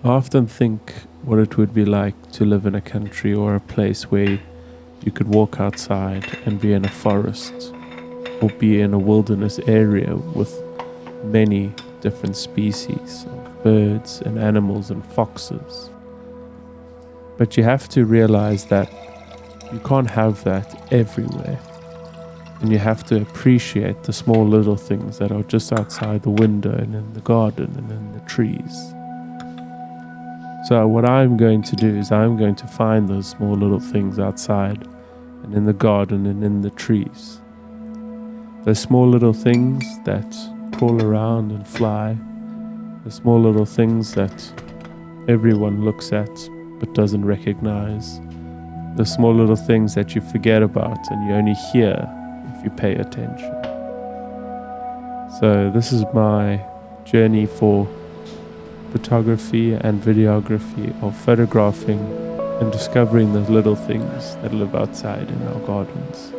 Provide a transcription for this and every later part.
I often think what it would be like to live in a country or a place where you could walk outside and be in a forest or be in a wilderness area with many different species of birds and animals and foxes. But you have to realize that you can't have that everywhere. And you have to appreciate the small little things that are just outside the window and in the garden and in the trees. So what I'm going to do is I'm going to find those small little things outside and in the garden and in the trees. Those small little things that crawl around and fly. The small little things that everyone looks at but doesn't recognize. The small little things that you forget about and you only hear if you pay attention. So this is my journey for photography and videography of photographing and discovering those little things that live outside in our gardens.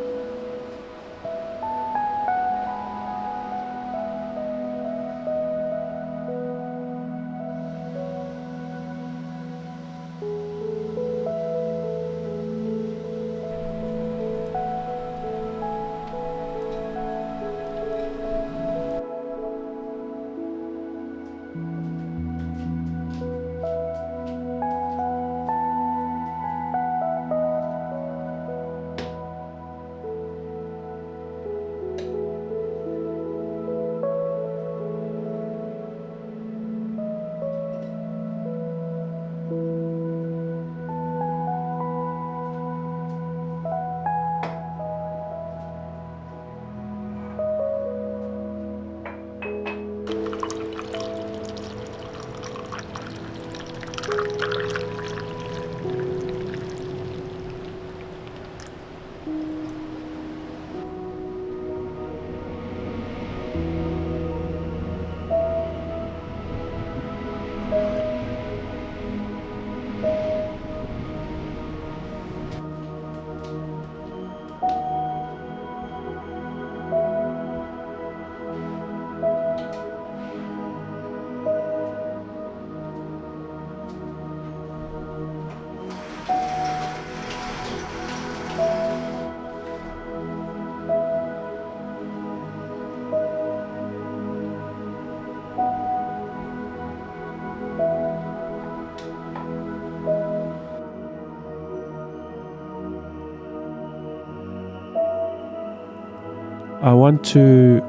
I want to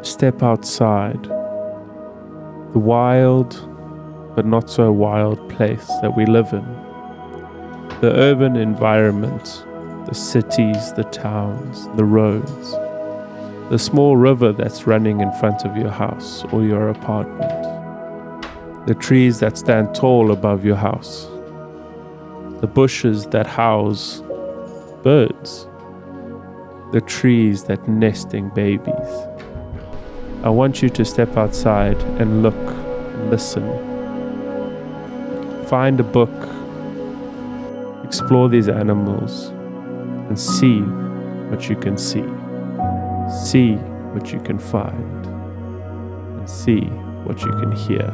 step outside the wild but not so wild place that we live in. The urban environment, the cities, the towns, the roads, the small river that's running in front of your house or your apartment, the trees that stand tall above your house, the bushes that house birds, the trees that nesting babies. I want you to step outside and look, listen. Find a book, explore these animals, and see what you can see. See what you can find, and see what you can hear.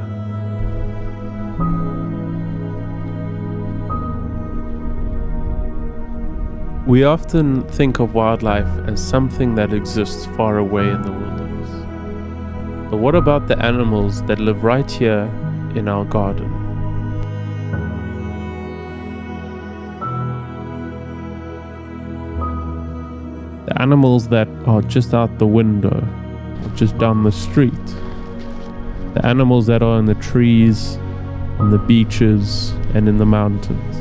We often think of wildlife as something that exists far away in the wilderness. But what about the animals that live right here in our garden? The animals that are just out the window, or just down the street. The animals that are in the trees, on the beaches, and in the mountains.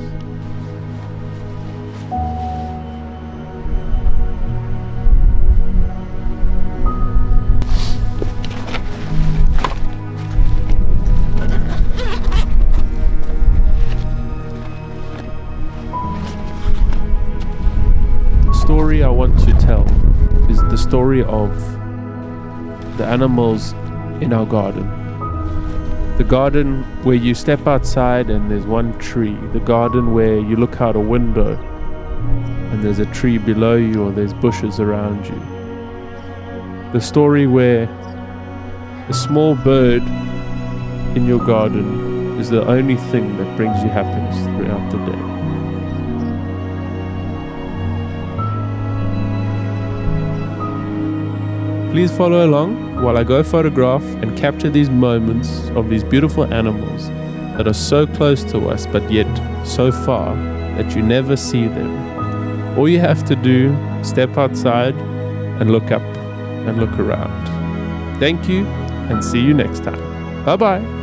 The story I want to tell is the story of the animals in our garden. The garden where you step outside and there's one tree. The garden where you look out a window and there's a tree below you or there's bushes around you. The story where a small bird in your garden is the only thing that brings you happiness throughout the day. Please follow along while I go photograph and capture these moments of these beautiful animals that are so close to us but yet so far that you never see them. All you have to do, step outside and look up and look around. Thank you and see you next time. Bye bye.